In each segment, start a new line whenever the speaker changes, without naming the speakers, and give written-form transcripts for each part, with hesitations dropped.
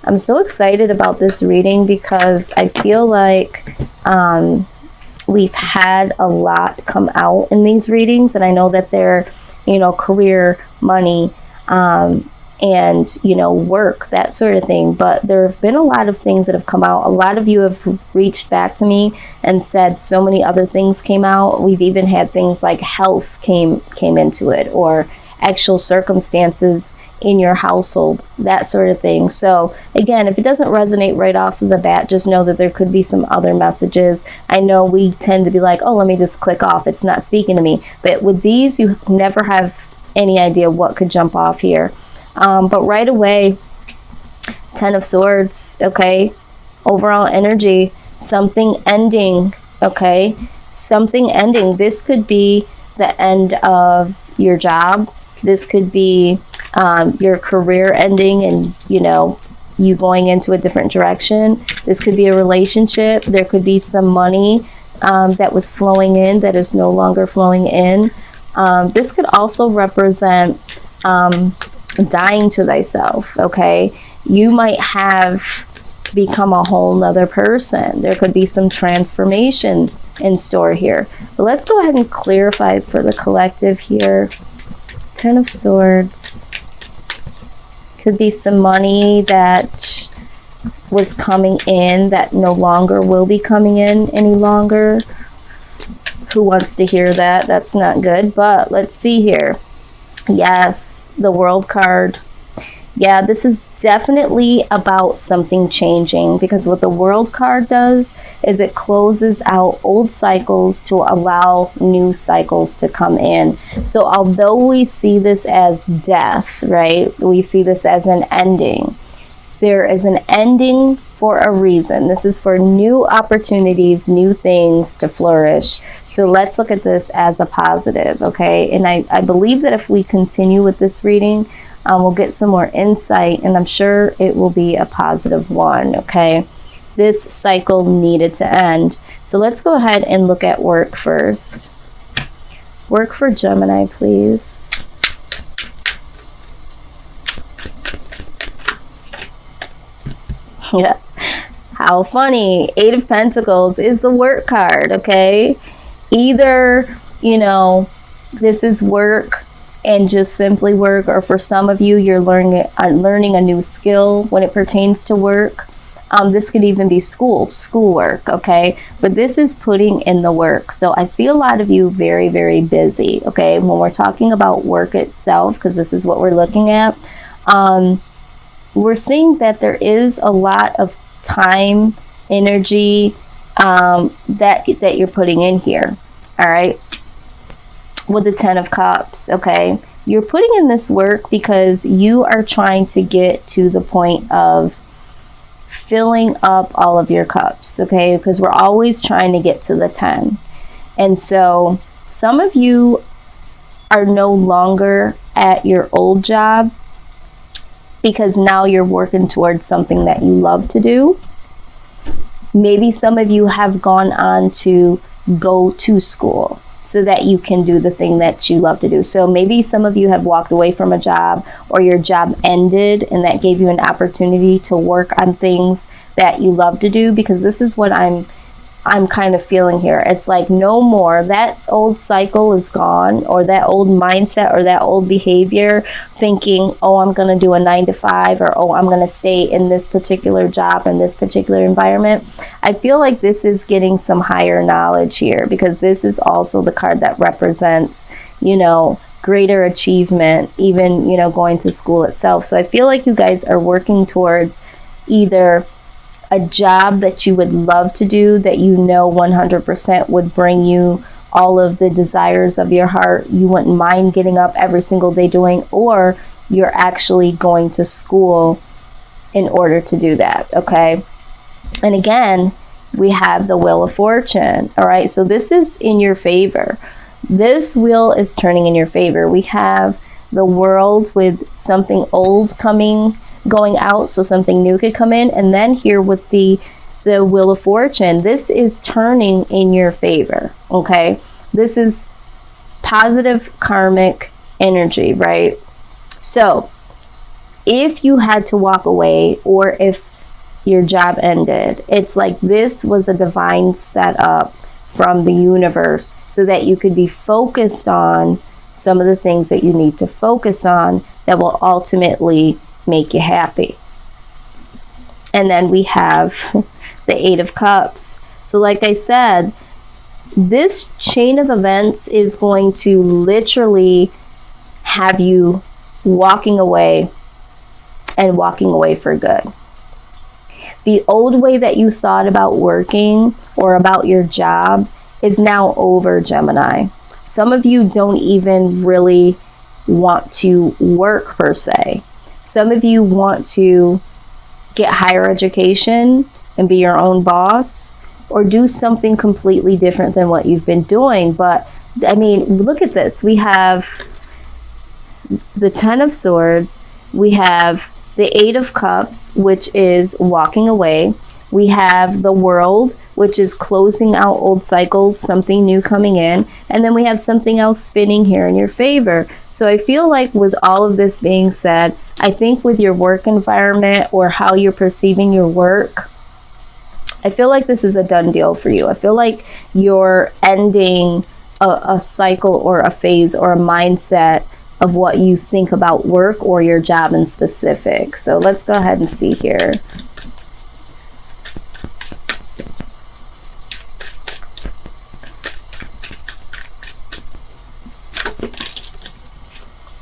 I'm so excited about this reading because I feel like we've had a lot come out in these readings, and I know that they're, you know, career, money, and, you know, work, that sort of thing. But there have been a lot of things that have come out. A lot of you have reached back to me and said so many other things came out. We've even had things like health came into it, or actual circumstances in your household, that sort of thing. So again, if it doesn't resonate right off of the bat, just know that there could be some other messages. I know we tend to be like, oh, let me just click off, it's not speaking to me. But with these, you never have any idea what could jump off here. But right away, 10 of Swords, okay? Overall energy, something ending, okay? Something ending. This could be the end of your job. This could be your career ending and, you know, you going into a different direction. This could be a relationship. There could be some money that was flowing in that is no longer flowing in. This could also represent dying to thyself, okay? You might have become a whole nother person. There could be some transformation in store here. But let's go ahead and clarify for the collective here. 10 of Swords. Could be some money that was coming in that no longer will be coming in any longer. Who wants to hear that? That's not good. But let's see here. Yes. The World card. Yeah, this is definitely about something changing, because what the World card does is it closes out old cycles to allow new cycles to come in. So although we see this as death, right? We see this as an ending. There is an ending for a reason. This is for new opportunities, new things to flourish. So let's look at this as a positive, okay? And I believe that if we continue with this reading, we'll get some more insight, and I'm sure it will be a positive one, okay? This cycle needed to end. So let's go ahead and look at work first. Work for Gemini, please. Yeah, how funny. 8 of Pentacles is the work card, okay? Either, you know, this is work and just simply work, or for some of you, you're learning a new skill when it pertains to work. This could even be schoolwork, okay? But this is putting in the work. So I see a lot of you very, very busy, okay? When we're talking about work itself, because this is what we're looking at, we're seeing that there is a lot of time, energy that you're putting in here, all right? With the 10 of Cups, okay? You're putting in this work because you are trying to get to the point of filling up all of your cups, okay? Because we're always trying to get to the 10. And so some of you are no longer at your old job, because now you're working towards something that you love to do. Maybe some of you have gone on to go to school so that you can do the thing that you love to do. So maybe some of you have walked away from a job, or your job ended, and that gave you an opportunity to work on things that you love to do, because this is what I'm kind of feeling here. It's like no more. That old cycle is gone, or that old mindset, or that old behavior, thinking, oh, I'm going to do a 9 to 5, or oh, I'm going to stay in this particular job, in this particular environment. I feel like this is getting some higher knowledge here, because this is also the card that represents, you know, greater achievement, even, you know, going to school itself. So I feel like you guys are working towards either a job that you would love to do, that you know 100% would bring you all of the desires of your heart, you wouldn't mind getting up every single day doing, or you're actually going to school in order to do that, okay? And again, we have the Wheel of Fortune, all right? So this is in your favor. This wheel is turning in your favor. We have the World with something old going out, so something new could come in. And then here with the Wheel of Fortune, this is turning in your favor, okay? This is positive karmic energy, right? So if you had to walk away or if your job ended, it's like this was a divine setup from the universe so that you could be focused on some of the things that you need to focus on that will ultimately make you happy. And then we have the Eight of Cups. So like I said, this chain of events is going to literally have you walking away and walking away for good. The old way that you thought about working or about your job is now over, Gemini. Some of you don't even really want to work per se. Some of you want to get higher education and be your own boss or do something completely different than what you've been doing. But I mean, look at this. We have the Ten of Swords. We have the Eight of Cups, which is walking away. We have the World, which is closing out old cycles, something new coming in. And then we have something else spinning here in your favor. So I feel like with all of this being said, I think with your work environment or how you're perceiving your work, I feel like this is a done deal for you. I feel like you're ending a cycle or a phase or a mindset of what you think about work or your job in specific. So let's go ahead and see here.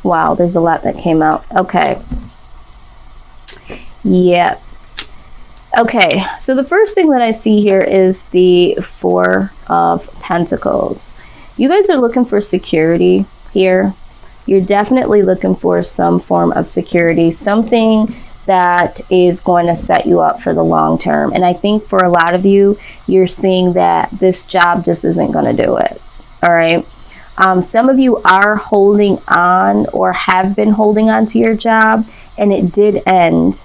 Wow, there's a lot that came out. Okay. Yeah. Okay, so the first thing that I see here is the Four of Pentacles. You guys are looking for security here. You're definitely looking for some form of security, something that is going to set you up for the long term. And I think for a lot of you, you're seeing that this job just isn't going to do it. All right. Some of you are holding on or have been holding on to your job, and it did end.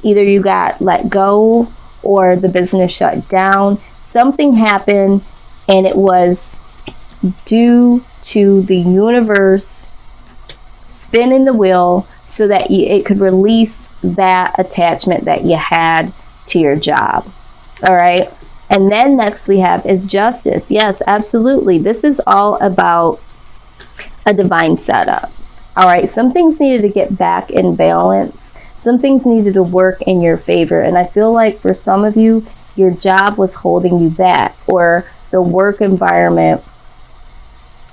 Either you got let go or the business shut down. Something happened, and it was due to the universe spinning the wheel so that it could release that attachment that you had to your job. All right. And then next we have is justice. Yes, absolutely. This is all about a divine setup. All right. Some things needed to get back in balance. Some things needed to work in your favor. And I feel like for some of you, your job was holding you back, or the work environment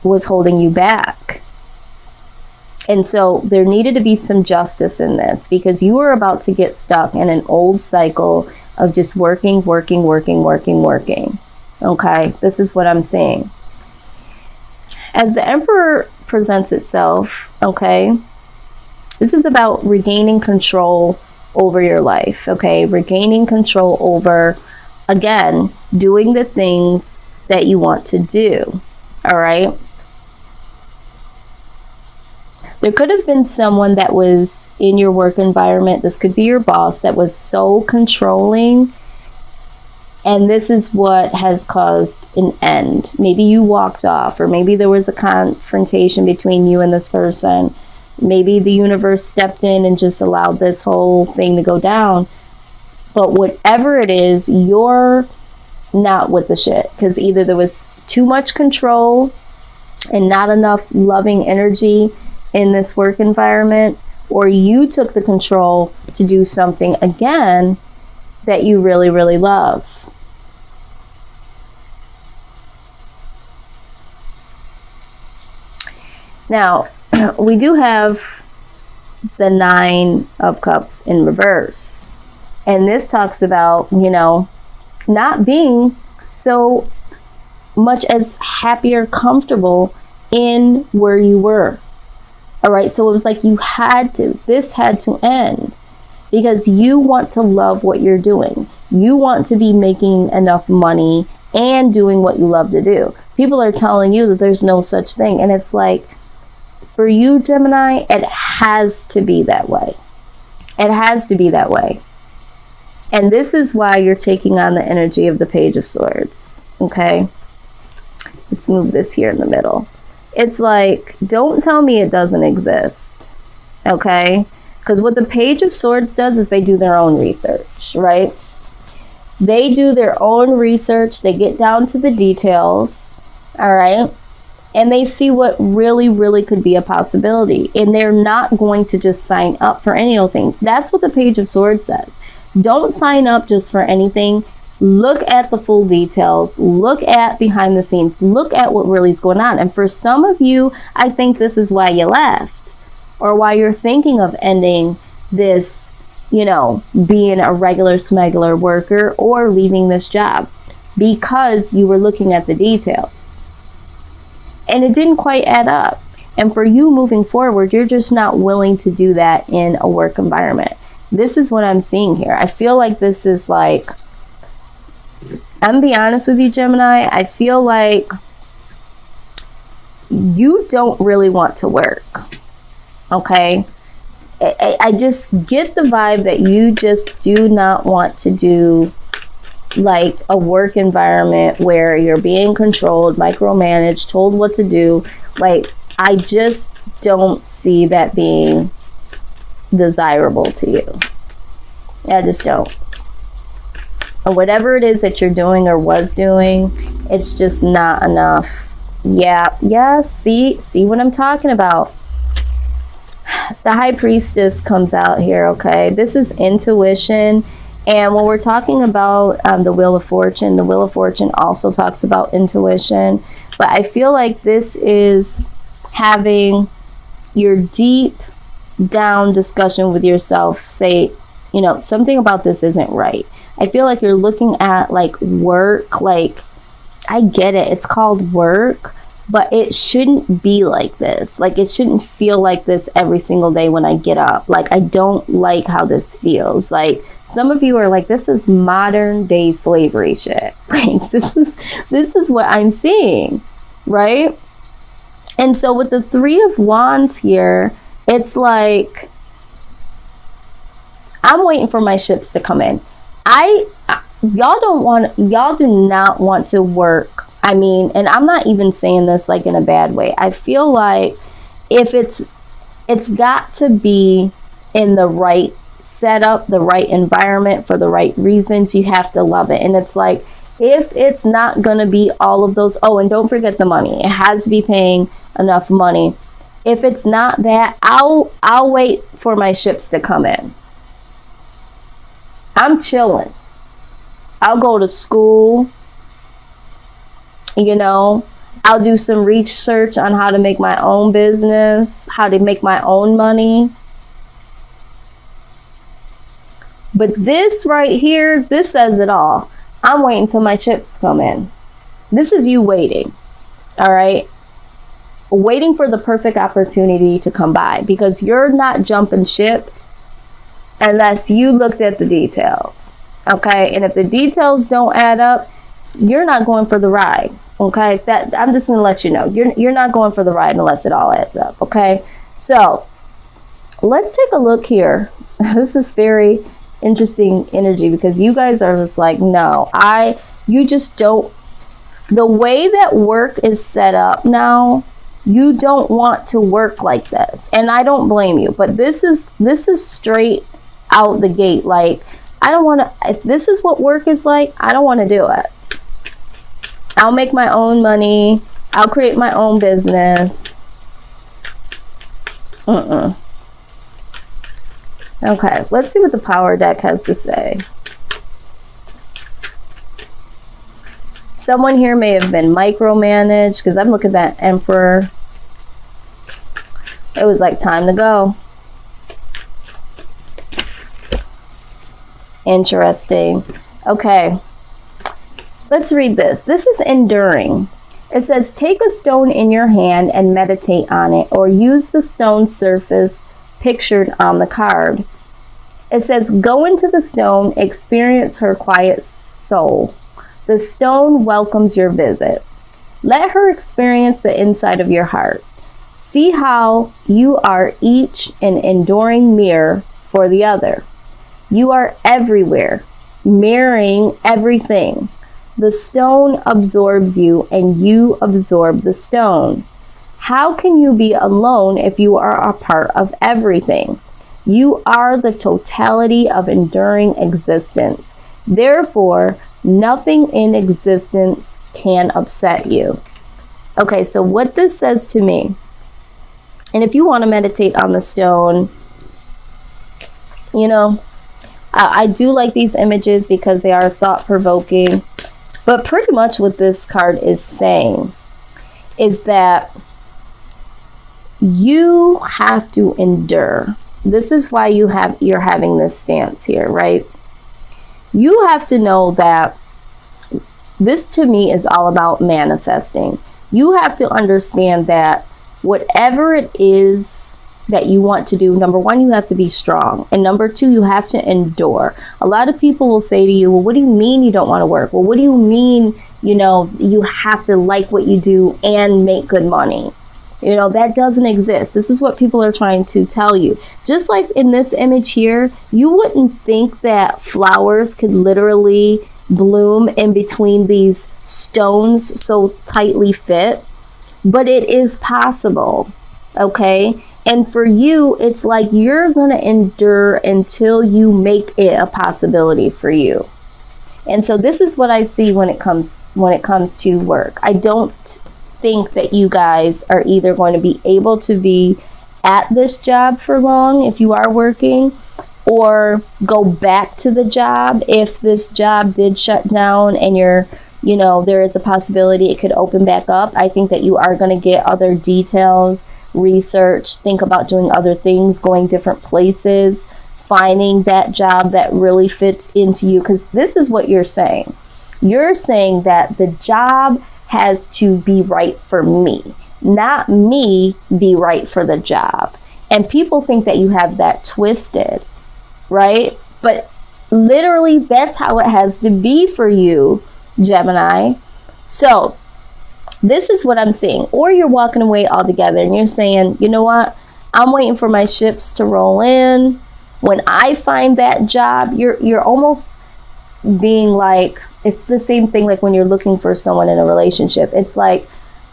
was holding you back. And so there needed to be some justice in this, because you were about to get stuck in an old cycle of just working. Okay, this is what I'm saying. As the Emperor presents itself, okay, this is about regaining control over your life, okay? Regaining control over, again, doing the things that you want to do, all right? There could have been someone that was in your work environment, this could be your boss, that was so controlling, and this is what has caused an end. Maybe you walked off, or maybe there was a confrontation between you and this person. Maybe the universe stepped in and just allowed this whole thing to go down. But whatever it is, you're not with the shit, because either there was too much control and not enough loving energy in this work environment, or you took the control to do something again that you really love. Now, we do have the Nine of Cups in reverse. And this talks about, you know, not being so much as happy or comfortable in where you were. All right, so it was like this had to end, because you want to love what you're doing. You want to be making enough money and doing what you love to do. People are telling you that there's no such thing. And it's like, for you, Gemini, it has to be that way. It has to be that way. And this is why you're taking on the energy of the Page of Swords. Okay, let's move this here in the middle. It's like, don't tell me it doesn't exist. Okay, Because what the Page of Swords does is they do their own research, right? They do their own research. They get down to the details, all right? And they see what really, really could be a possibility. And they're not going to just sign up for anything. That's what the Page of Swords says. Don't sign up just for anything. Look at the full details. Look at behind the scenes. Look at what really is going on. And for some of you, I think this is why you left, or why you're thinking of ending this, you know, being a regular smuggler worker or leaving this job, because you were looking at the details and it didn't quite add up. And for you moving forward, you're just not willing to do that in a work environment. This is what I'm seeing here. I feel like this is like, I'm gonna be honest with you, Gemini, I feel like you don't really want to work, okay? I just get the vibe that you just do not want to do like a work environment where you're being controlled, micromanaged, told what to do. Like, I just don't see that being desirable to you. I just don't. And whatever it is that you're doing or was doing, it's just not enough. Yeah, see what I'm talking about. The High Priestess comes out here, okay? This is intuition. And when we're talking about the Wheel of Fortune also talks about intuition. But I feel like this is having your deep down discussion with yourself. Say, you know, something about this isn't right. I feel like you're looking at like work, like, I get it, it's called work, but it shouldn't be like this. Like, it shouldn't feel like this every single day when I get up. Like, I don't like how this feels. Like, some of you are like, this is modern day slavery shit. Like, this is what I'm seeing, right? And so with the Three of Wands here, it's like, I'm waiting for my ships to come in. Y'all do not want to work. I mean, and I'm not even saying this like in a bad way. I feel like if it's got to be in the right setup, the right environment, for the right reasons. You have to love it. And it's like, if it's not going to be all of those, oh, and don't forget the money. It has to be paying enough money. If it's not that, I'll wait for my ships to come in. I'm chilling. I'll go to school, you know, I'll do some research on how to make my own business, how to make my own money. But this right here, this says it all. I'm waiting till my chips come in. This is you waiting, all right? Waiting for the perfect opportunity to come by, because you're not jumping ship unless you looked at the details, okay? And if the details don't add up, you're not going for the ride, okay? That I'm just gonna let you know, you're not going for the ride unless it all adds up, okay? So let's take a look here. This is very interesting energy, because you guys are just like, no, you just don't, the way that work is set up now, you don't want to work like this. And I don't blame you, but this is straight out the gate. Like, I don't want to, if this is what work is like, I don't want to do it. I'll make my own money. I'll create my own business. Okay, let's see what the power deck has to say. Someone here may have been micromanaged, because I'm looking at that Emperor. It was like, time to go. Interesting. Okay, let's read this. This is enduring. It says, take a stone in your hand and meditate on it, or use the stone surface pictured on the card. It says, go into the stone, experience her quiet soul. The stone welcomes your visit. Let her experience the inside of your heart. See how you are each an enduring mirror for the other. You are everywhere, mirroring everything. The stone absorbs you, and you absorb the stone. How can you be alone if you are a part of everything? You are the totality of enduring existence. Therefore, nothing in existence can upset you. Okay, so what this says to me, and if you want to meditate on the stone, you know, I do like these images because they are thought-provoking. But pretty much what this card is saying is that you have to endure. This is why you're having this stance here, right? You have to know that this, to me, is all about manifesting. You have to understand that whatever it is that you want to do, number one, you have to be strong. And number two, you have to endure. A lot of people will say to you, well, what do you mean you don't want to work? Well, what do you mean, you know, you have to like what you do and make good money? You know, that doesn't exist. This is what people are trying to tell you. Just like in this image here, you wouldn't think that flowers could literally bloom in between these stones so tightly fit, but it is possible, okay? And for you, it's like you're going to endure until you make it a possibility for you. And so this is what I see when it comes to work. I don't think that you guys are either going to be able to be at this job for long if you are working, or go back to the job if this job did shut down and there is a possibility it could open back up. I think that you are going to get other details, research, think about doing other things, going different places, finding that job that really fits into you. Because this is what you're saying. You're saying that the job has to be right for me, not me be right for the job. And people think that you have that twisted, right? But literally, that's how it has to be for you, Gemini. So this is what I'm seeing. Or you're walking away altogether and you're saying, you know what? I'm waiting for my ships to roll in. When I find that job, you're almost being like, it's the same thing like when you're looking for someone in a relationship. It's like,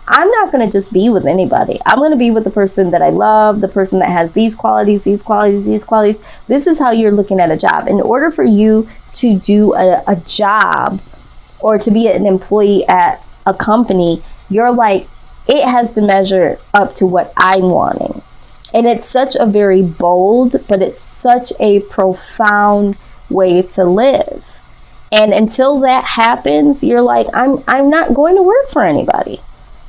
I'm not going to just be with anybody. I'm going to be with the person that I love, the person that has these qualities, these qualities, these qualities. This is how you're looking at a job. In order for you to do a job or to be an employee at a company, you're like, it has to measure up to what I'm wanting. And it's such a very bold, but it's such a profound way to live. And until that happens, you're like, I'm not going to work for anybody.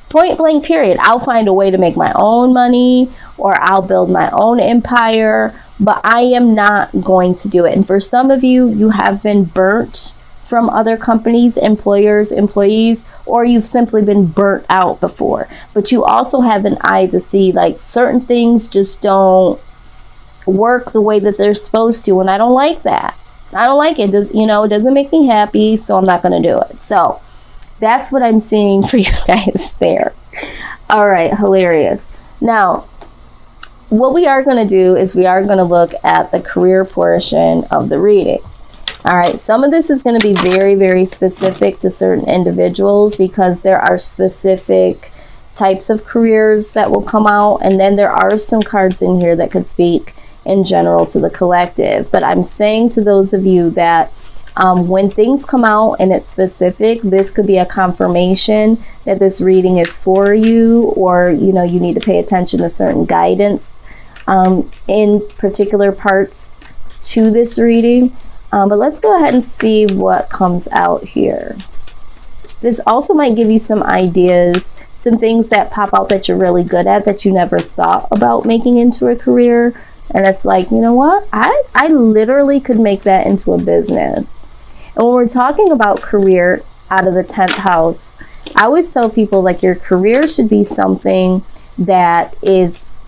Point blank, period. I'll find a way to make my own money, or I'll build my own empire, but I am not going to do it. And for some of you, you have been burnt from other companies, employers, employees, or you've simply been burnt out before. But you also have an eye to see, like, certain things just don't work the way that they're supposed to, and I don't like that. I don't like it. It doesn't make me happy, so I'm not going to do it. So that's what I'm seeing for you guys there. All right, hilarious. Now, what we are going to do is we are going to look at the career portion of the reading. All right, some of this is going to be very, very specific to certain individuals because there are specific types of careers that will come out. And then there are some cards in here that could speak in general to the collective. But I'm saying to those of you that when things come out and it's specific, this could be a confirmation that this reading is for you, or, you need to pay attention to certain guidance in particular parts to this reading. But let's go ahead and see what comes out here. This also might give you some ideas, some things that pop out that you're really good at that you never thought about making into a career. And it's like, you know what? I literally could make that into a business. And when we're talking about career out of the 10th house, I always tell people, like, your career should be something that is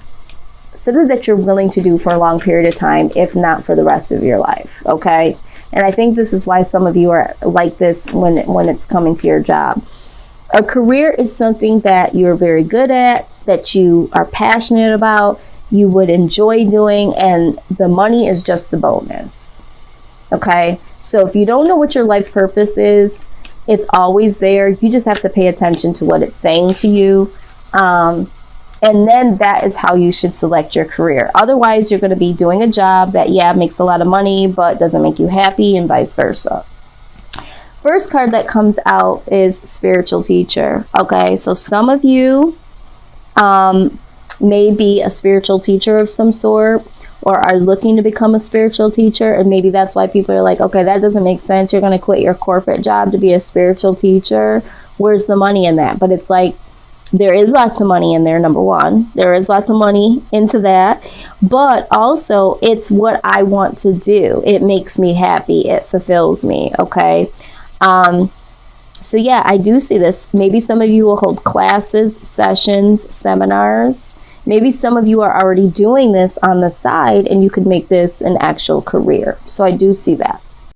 something that you're willing to do for a long period of time, if not for the rest of your life, okay? And I think this is why some of you are like this when it's coming to your job. A career is something that you're very good at, that you are passionate about, you would enjoy doing, and the money is just the bonus, okay? So if you don't know what your life purpose is, it's always there. You just have to pay attention to what it's saying to you. And then that is how you should select your career. Otherwise, you're going to be doing a job that, yeah, makes a lot of money, but doesn't make you happy, and vice versa. First card that comes out is spiritual teacher. Okay, so some of you may be a spiritual teacher of some sort, or are looking to become a spiritual teacher, and maybe that's why people are like, okay, that doesn't make sense. You're going to quit your corporate job to be a spiritual teacher. Where's the money in that? But it's like, there is lots of money in there, number one. There is lots of money into that. But also, it's what I want to do. It makes me happy. It fulfills me, okay? So yeah, I do see this. Maybe some of you will hold classes, sessions, seminars. Maybe some of you are already doing this on the side, and you could make this an actual career. So I do see that.